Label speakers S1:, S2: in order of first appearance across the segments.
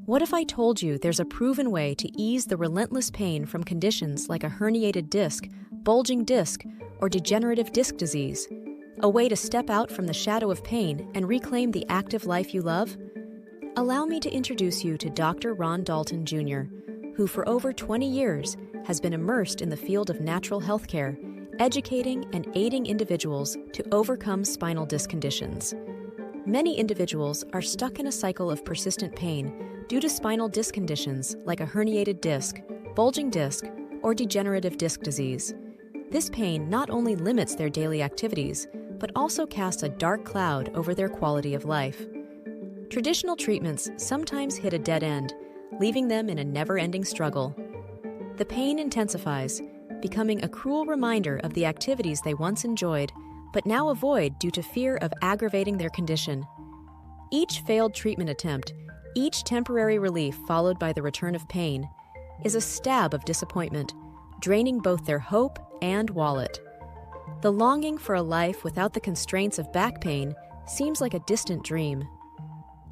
S1: What if I told you there's a proven way to ease the relentless pain from conditions like a herniated disc, bulging disc, or degenerative disc disease? A way to step out from the shadow of pain and reclaim the active life you love? Allow me to introduce you to Dr. Daulton Jr., who for over 20 years has been immersed in the field of natural health care, educating and aiding individuals to overcome spinal disc conditions. Many individuals are stuck in a cycle of persistent pain due to spinal disc conditions like a herniated disc, bulging disc, or degenerative disc disease. This pain not only limits their daily activities, but also casts a dark cloud over their quality of life. Traditional treatments sometimes hit a dead end, leaving them in a never-ending struggle. The pain intensifies, becoming a cruel reminder of the activities they once enjoyed, but now avoid due to fear of aggravating their condition. Each failed treatment attempt, each temporary relief followed by the return of pain, is a stab of disappointment, draining both their hope and wallet. The longing for a life without the constraints of back pain seems like a distant dream.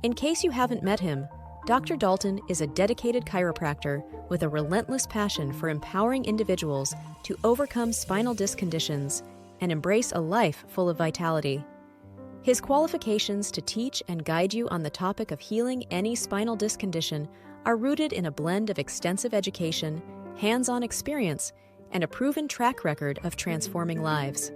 S1: In case you haven't met him, Dr. Daulton is a dedicated chiropractor with a relentless passion for empowering individuals to overcome spinal disc conditions and embrace a life full of vitality. His qualifications to teach and guide you on the topic of healing any spinal disc condition are rooted in a blend of extensive education, hands-on experience, and a proven track record of transforming lives.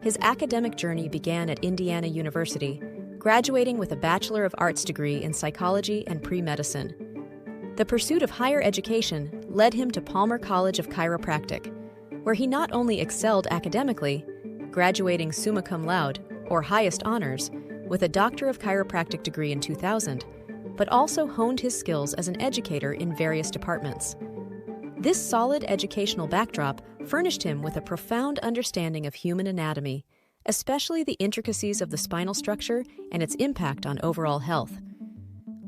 S1: His academic journey began at Indiana University, graduating with a Bachelor of Arts degree in psychology and pre-medicine. The pursuit of higher education led him to Palmer College of Chiropractic, where he not only excelled academically, graduating summa cum laude, or highest honors, with a Doctor of Chiropractic degree in 2000, but also honed his skills as an educator in various departments. This solid educational backdrop furnished him with a profound understanding of human anatomy, especially the intricacies of the spinal structure and its impact on overall health.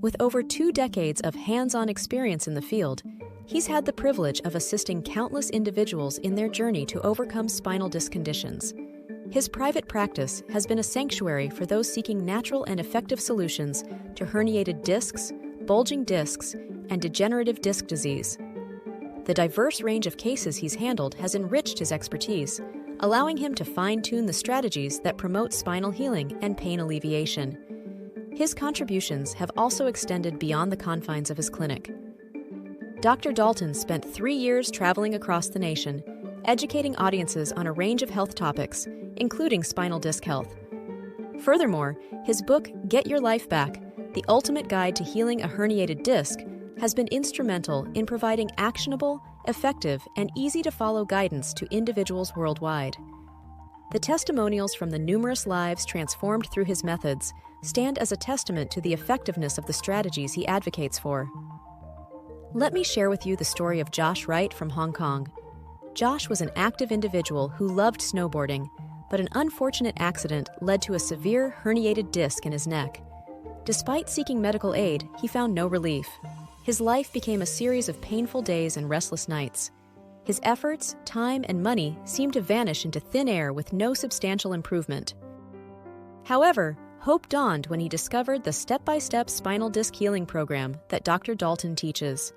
S1: With over 2 decades of hands-on experience in the field, he's had the privilege of assisting countless individuals in their journey to overcome spinal disc conditions. His private practice has been a sanctuary for those seeking natural and effective solutions to herniated discs, bulging discs, and degenerative disc disease. The diverse range of cases he's handled has enriched his expertise, allowing him to fine-tune the strategies that promote spinal healing and pain alleviation. His contributions have also extended beyond the confines of his clinic. Dr. Daulton spent 3 years traveling across the nation, educating audiences on a range of health topics, including spinal disc health. Furthermore, his book, Get Your Life Back, The Ultimate Guide to Healing a Herniated Disc, has been instrumental in providing actionable, effective, and easy-to-follow guidance to individuals worldwide. The testimonials from the numerous lives transformed through his methods stand as a testament to the effectiveness of the strategies he advocates for. Let me share with you the story of Josh Wright from Hong Kong. Josh was an active individual who loved snowboarding, but an unfortunate accident led to a severe herniated disc in his neck. Despite seeking medical aid, he found no relief. His life became a series of painful days and restless nights. His efforts, time, and money seemed to vanish into thin air with no substantial improvement. However, hope dawned when he discovered the step-by-step spinal disc healing program that Dr. Daulton teaches.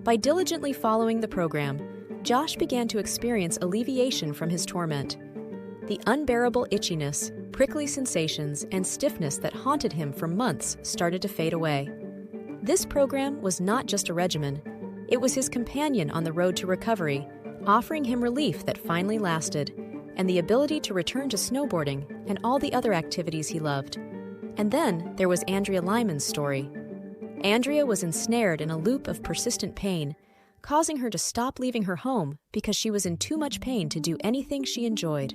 S1: By diligently following the program, Josh began to experience alleviation from his torment. The unbearable itchiness, prickly sensations, and stiffness that haunted him for months started to fade away. This program was not just a regimen, it was his companion on the road to recovery, offering him relief that finally lasted, and the ability to return to snowboarding and all the other activities he loved. And then there was Andrea Lyman's story. Andrea was ensnared in a loop of persistent pain, causing her to stop leaving her home because she was in too much pain to do anything she enjoyed.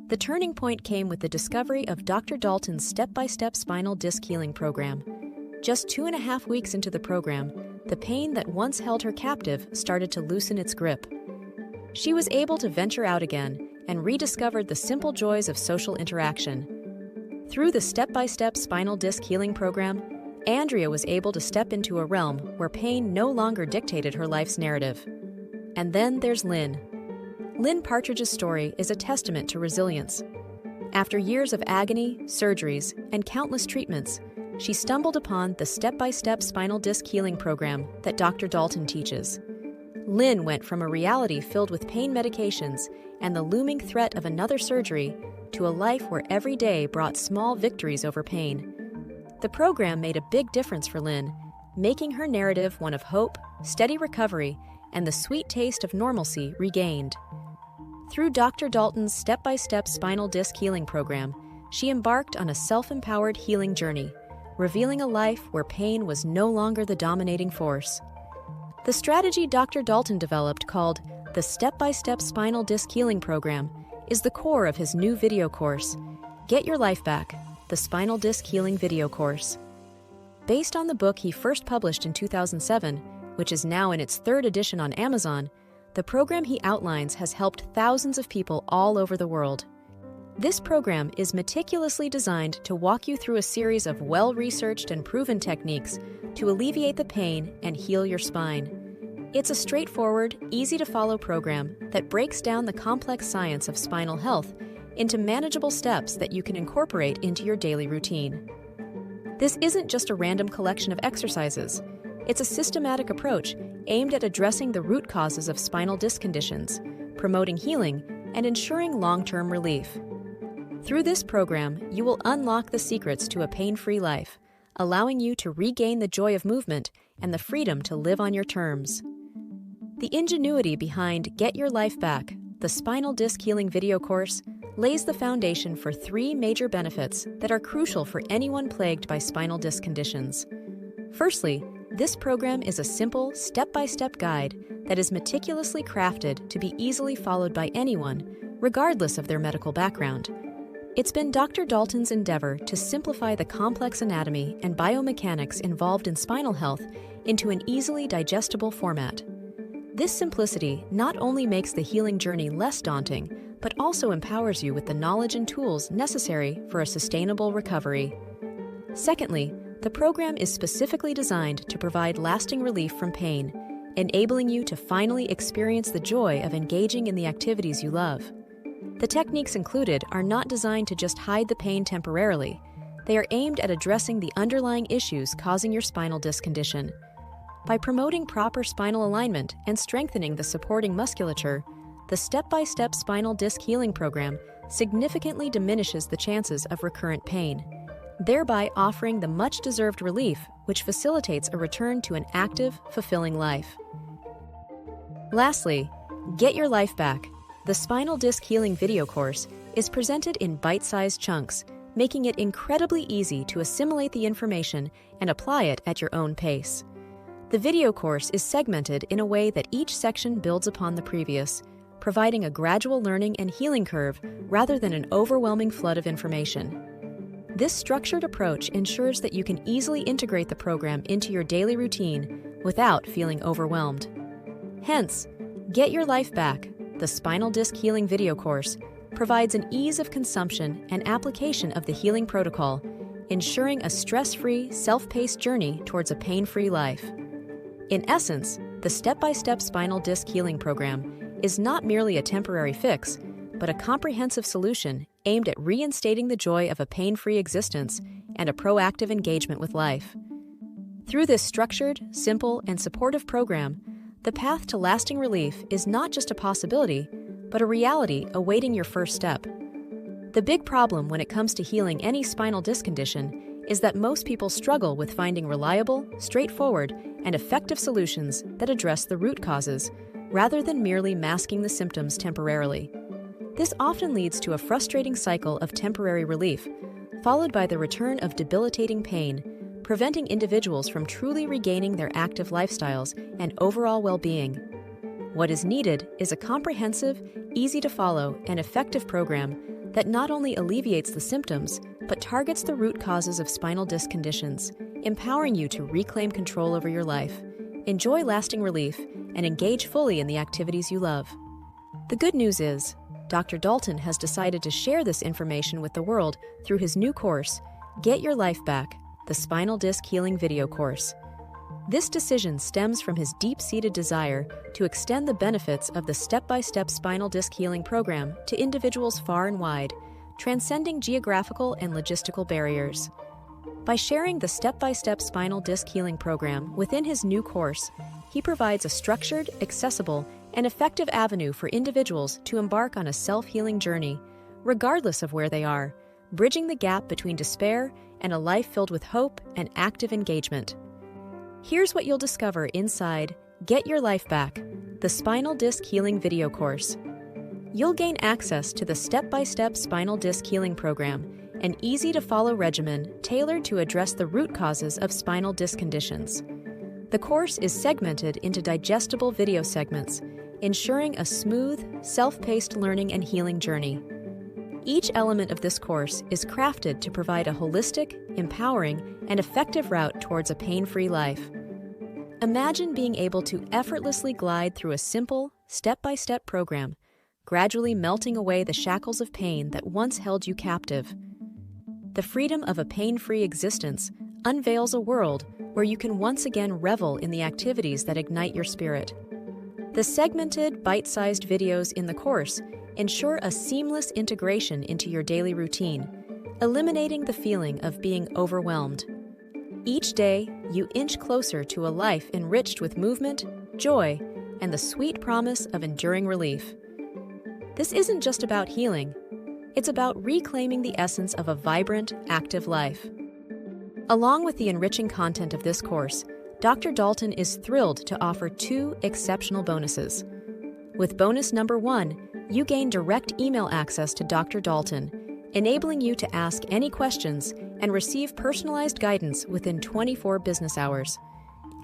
S1: The turning point came with the discovery of Dr. Daulton's step-by-step spinal disc healing program. Just 2.5 weeks into the program, the pain that once held her captive started to loosen its grip. She was able to venture out again and rediscovered the simple joys of social interaction. Through the step-by-step spinal disc healing program, Andrea was able to step into a realm where pain no longer dictated her life's narrative. And then there's Lynn. Lynn Partridge's story is a testament to resilience. After years of agony, surgeries, and countless treatments, she stumbled upon the step-by-step spinal disc healing program that Dr. Daulton teaches. Lynn went from a reality filled with pain medications and the looming threat of another surgery to a life where every day brought small victories over pain. The program made a big difference for Lynn, making her narrative one of hope, steady recovery, and the sweet taste of normalcy regained. Through Dr. Daulton's step-by-step spinal disc healing program, she embarked on a self-empowered healing journey, revealing a life where pain was no longer the dominating force. The strategy Dr. Daulton developed, called the Step-by-Step Spinal Disc Healing Program, is the core of his new video course, Get Your Life Back, the Spinal Disc Healing Video Course. Based on the book he first published in 2007, which is now in its third edition on Amazon, the program he outlines has helped thousands of people all over the world. This program is meticulously designed to walk you through a series of well-researched and proven techniques to alleviate the pain and heal your spine. It's a straightforward, easy-to-follow program that breaks down the complex science of spinal health into manageable steps that you can incorporate into your daily routine. This isn't just a random collection of exercises. It's a systematic approach aimed at addressing the root causes of spinal disc conditions, promoting healing, and ensuring long-term relief. Through this program, you will unlock the secrets to a pain-free life, allowing you to regain the joy of movement and the freedom to live on your terms. The ingenuity behind Get Your Life Back, the Spinal Disc Healing video course, lays the foundation for 3 major benefits that are crucial for anyone plagued by spinal disc conditions. Firstly, this program is a simple, step-by-step guide that is meticulously crafted to be easily followed by anyone, regardless of their medical background. It's been Dr. Daulton's endeavor to simplify the complex anatomy and biomechanics involved in spinal health into an easily digestible format. This simplicity not only makes the healing journey less daunting, but also empowers you with the knowledge and tools necessary for a sustainable recovery. Secondly, the program is specifically designed to provide lasting relief from pain, enabling you to finally experience the joy of engaging in the activities you love. The techniques included are not designed to just hide the pain temporarily. They are aimed at addressing the underlying issues causing your spinal disc condition. By promoting proper spinal alignment and strengthening the supporting musculature, the step-by-step spinal disc healing program significantly diminishes the chances of recurrent pain, thereby offering the much-deserved relief which facilitates a return to an active, fulfilling life. Lastly, Get Your Life Back, the Spinal Disc Healing video course, is presented in bite-sized chunks, making it incredibly easy to assimilate the information and apply it at your own pace. The video course is segmented in a way that each section builds upon the previous, providing a gradual learning and healing curve rather than an overwhelming flood of information. This structured approach ensures that you can easily integrate the program into your daily routine without feeling overwhelmed. Hence, Get Your Life Back, the Spinal Disc Healing video course, provides an ease of consumption and application of the healing protocol, ensuring a stress-free, self-paced journey towards a pain-free life. In essence, the step-by-step spinal disc healing program is not merely a temporary fix, but a comprehensive solution aimed at reinstating the joy of a pain-free existence and a proactive engagement with life. Through this structured, simple, and supportive program, the path to lasting relief is not just a possibility, but a reality awaiting your first step. The big problem when it comes to healing any spinal disc condition is that most people struggle with finding reliable, straightforward, and effective solutions that address the root causes, rather than merely masking the symptoms temporarily. This often leads to a frustrating cycle of temporary relief, followed by the return of debilitating pain, preventing individuals from truly regaining their active lifestyles and overall well-being. What is needed is a comprehensive, easy-to-follow, and effective program that not only alleviates the symptoms, but targets the root causes of spinal disc conditions, empowering you to reclaim control over your life, enjoy lasting relief, and engage fully in the activities you love. The good news is, Dr. Daulton has decided to share this information with the world through his new course, Get Your Life Back, the Spinal Disc Healing video course. This decision stems from his deep-seated desire to extend the benefits of the step-by-step spinal disc healing program to individuals far and wide, transcending geographical and logistical barriers. By sharing the step-by-step spinal disc healing program within his new course, he provides a structured, accessible, and effective avenue for individuals to embark on a self-healing journey, regardless of where they are, bridging the gap between despair and a life filled with hope and active engagement. Here's what you'll discover inside Get Your Life Back, the Spinal Disc Healing video course. You'll gain access to the step-by-step spinal disc healing program, an easy-to-follow regimen tailored to address the root causes of spinal disc conditions. The course is segmented into digestible video segments, ensuring a smooth, self-paced learning and healing journey. Each element of this course is crafted to provide a holistic, empowering, and effective route towards a pain-free life. Imagine being able to effortlessly glide through a simple, step-by-step program, gradually melting away the shackles of pain that once held you captive. The freedom of a pain-free existence unveils a world where you can once again revel in the activities that ignite your spirit. The segmented, bite-sized videos in the course ensure a seamless integration into your daily routine, eliminating the feeling of being overwhelmed. Each day, you inch closer to a life enriched with movement, joy, and the sweet promise of enduring relief. This isn't just about healing. It's about reclaiming the essence of a vibrant, active life. Along with the enriching content of this course, Dr. Daulton is thrilled to offer 2 exceptional bonuses. With bonus number 1, you gain direct email access to Dr. Daulton, enabling you to ask any questions and receive personalized guidance within 24 business hours.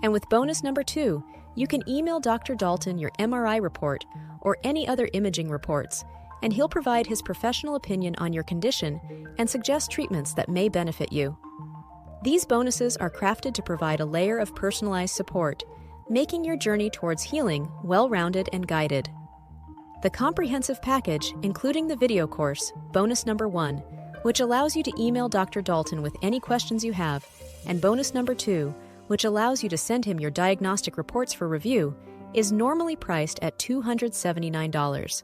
S1: And with bonus number 2, you can email Dr. Daulton your MRI report or any other imaging reports, and he'll provide his professional opinion on your condition and suggest treatments that may benefit you. These bonuses are crafted to provide a layer of personalized support, making your journey towards healing well-rounded and guided. The comprehensive package, including the video course, bonus number 1, which allows you to email Dr. Daulton with any questions you have, and bonus number 2, which allows you to send him your diagnostic reports for review, is normally priced at $279.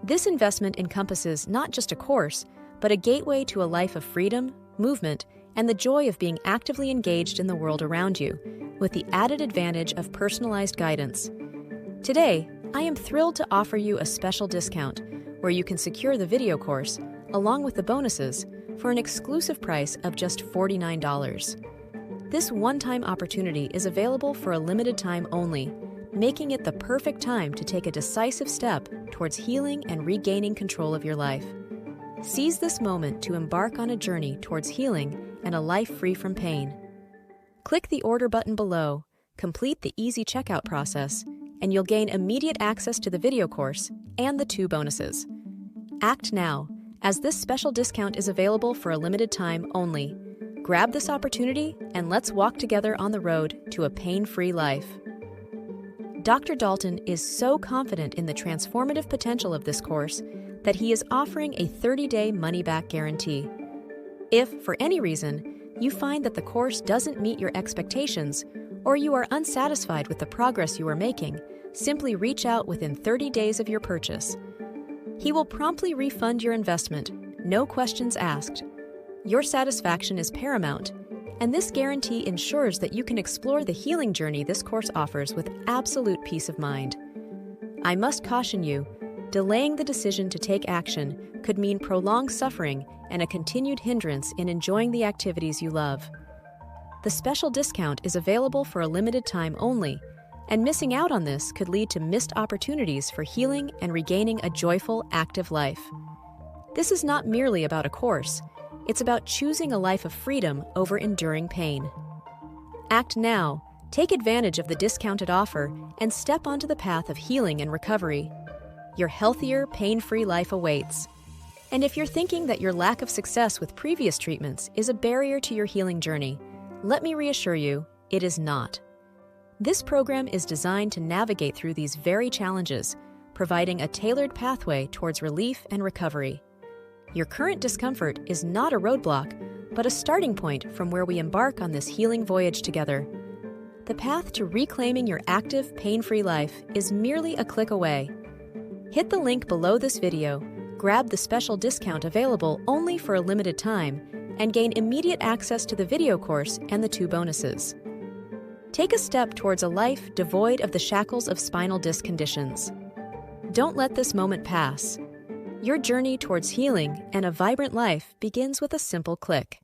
S1: This investment encompasses not just a course, but a gateway to a life of freedom, movement, and the joy of being actively engaged in the world around you, with the added advantage of personalized guidance. Today, I am thrilled to offer you a special discount, where you can secure the video course, along with the bonuses, for an exclusive price of just $49. This one-time opportunity is available for a limited time only, making it the perfect time to take a decisive step towards healing and regaining control of your life. Seize this moment to embark on a journey towards healing and a life free from pain. Click the order button below, complete the easy checkout process, and you'll gain immediate access to the video course and the 2 bonuses. Act now, as this special discount is available for a limited time only. Grab this opportunity and let's walk together on the road to a pain-free life. Dr. Daulton is so confident in the transformative potential of this course that he is offering a 30-day money-back guarantee. If, for any reason, you find that the course doesn't meet your expectations, or you are unsatisfied with the progress you are making, simply reach out within 30 days of your purchase. He will promptly refund your investment, no questions asked. Your satisfaction is paramount, and this guarantee ensures that you can explore the healing journey this course offers with absolute peace of mind. I must caution you, delaying the decision to take action could mean prolonged suffering and a continued hindrance in enjoying the activities you love. The special discount is available for a limited time only, and missing out on this could lead to missed opportunities for healing and regaining a joyful, active life. This is not merely about a course. It's about choosing a life of freedom over enduring pain. Act now, take advantage of the discounted offer, and step onto the path of healing and recovery. Your healthier, pain-free life awaits. And if you're thinking that your lack of success with previous treatments is a barrier to your healing journey, let me reassure you, it is not. This program is designed to navigate through these very challenges, providing a tailored pathway towards relief and recovery. Your current discomfort is not a roadblock, but a starting point from where we embark on this healing voyage together. The path to reclaiming your active, pain-free life is merely a click away. Hit the link below this video, grab the special discount available only for a limited time, and gain immediate access to the video course and the 2 bonuses. Take a step towards a life devoid of the shackles of spinal disc conditions. Don't let this moment pass. Your journey towards healing and a vibrant life begins with a simple click.